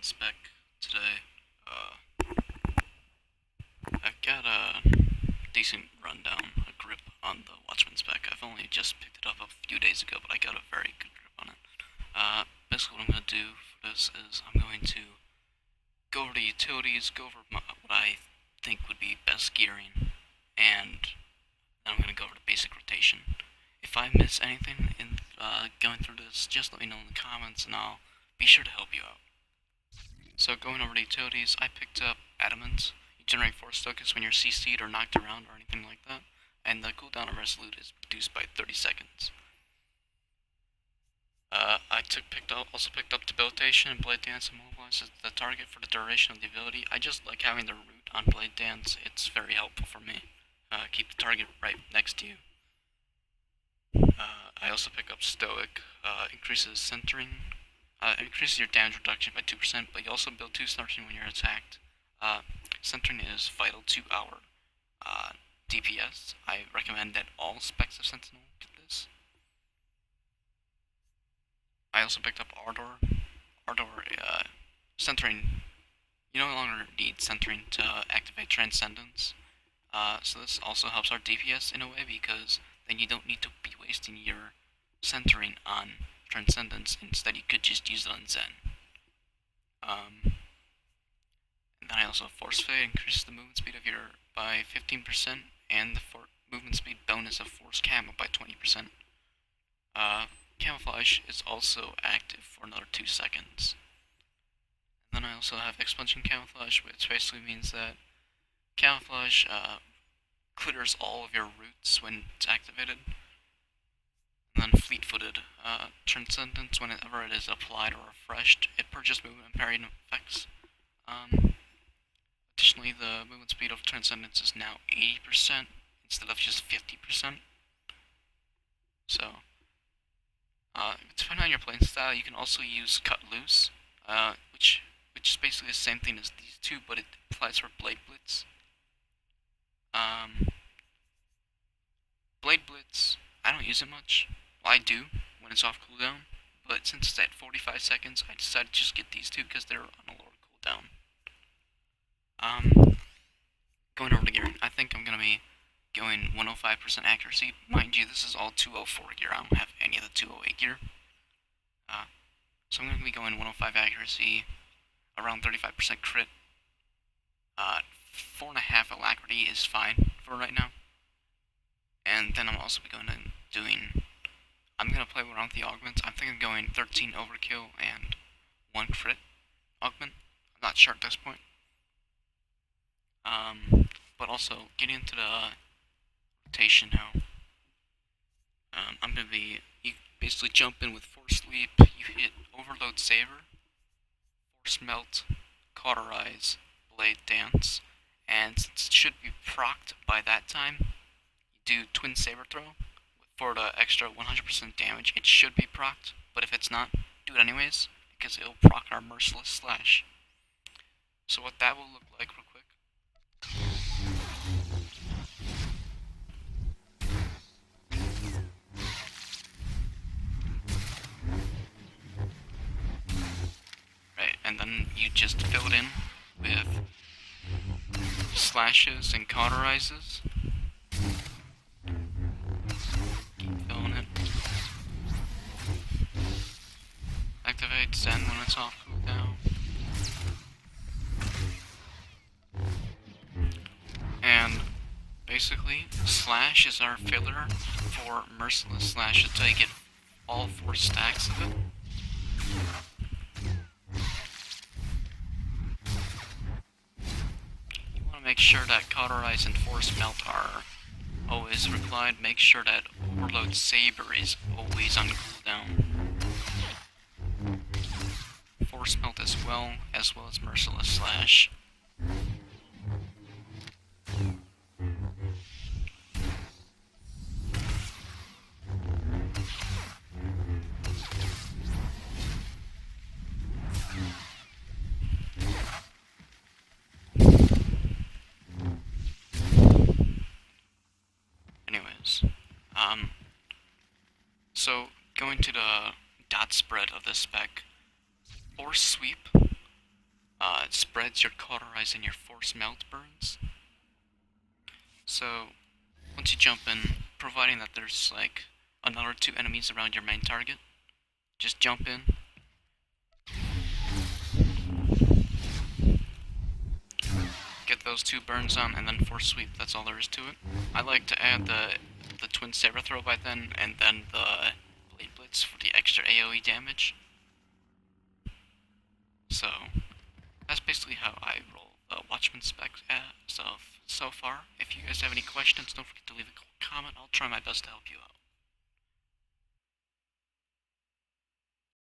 spec today. I've got a decent rundown, a grip on the Watchman spec. I've only just picked it up a few days ago, but I got a very good grip on it. Basically what I'm going to do for this is I'm going to go over the utilities, go over what I think would be best gearing, and then I'm going to go over the basic rotation. If I miss anything in going through this, just let me know in the comments and I'll be sure to help you out. So going over the utilities, I picked up Adamant. You generate force tokens when you're CC'd or knocked around or anything like that, and the cooldown of Resolute is reduced by 30 seconds. Also picked up Debilitation and Blade Dance immobilizes the target for the duration of the ability. I just like having the root on Blade Dance, it's very helpful for me. Keep the target right next to you. I also pick up Stoic, increases centering, increases your damage reduction by 2%, but you also build 2 centering when you're attacked. Centering is vital to our DPS. I recommend that all specs of Sentinel get this. I also picked up Ardor. Centering, you no longer need centering to activate Transcendence. So this also helps our DPS in a way because then you don't need to be wasting your centering on Transcendence. Instead, you could just use it on Zen. And then I also Force Fade increases the movement speed of your by 15% and the movement speed bonus of Force Camo by 20%. Camouflage is also active for another 2 seconds. And then I also have Expunging Camouflage, which basically means that Camouflage clears all of your roots when it's activated. And then Fleet-Footed, Transcendence, whenever it is applied or refreshed, it purges movement and parrying effects. Additionally, the movement speed of Transcendence is now 80% instead of just 50%. So, depending on your playing style, you can also use Cut Loose, which is basically the same thing as these two, but it applies for Blade Blitz. Blade Blitz, I don't use it much. Well, I do when it's off cooldown, but since it's at 45 seconds, I decided to just get these two because they're on a lower cooldown. Going over to gearing, I think I'm gonna be going 105% accuracy. Mind you, this is all 204 gear. I don't have any of the 208 gear. So I'm gonna be going 105 accuracy, around 35% crit. 4.5 alacrity is fine for right now. And then I'm also going to I'm gonna play around with the augments. I'm thinking going 13 overkill and 1 crit augment. I'm not sure at this point. But also getting into the rotation now. I'm gonna be, you basically jump in with Force Leap, you hit Overload Saber, Force Melt, Cauterize, Blade Dance, and since it should be procced by that time, you do Twin Saber Throw for the extra 100% damage. It should be procced, but if it's not, do it anyways, because it'll proc our Merciless Slash. So what that will look like real quick. Right, and then you just fill it in with slashes and cauterizes. Keep filling it. Activate Zen when it's off cooldown. And basically, Slash is our filler for Merciless Slash until you get all 4 stacks of it. You want to make sure that Cauterize and Force Melt are always replied. Make sure that Overload Saber is always on cooldown. Force Melt as well as Merciless Slash. So going to the dot spread of this spec, Force Sweep it spreads your cauterize and your force melt burns. So, once you jump in, providing that there's like another 2 enemies around your main target, just jump in. Get those 2 burns on, and then force sweep. That's all there is to it. I like to add the twin saber throw by then, and then the blade blitz for the extra AoE damage. So that's basically how I roll the Watchman spec so far. If you guys have any questions, don't forget to leave a comment. I'll try my best to help you out.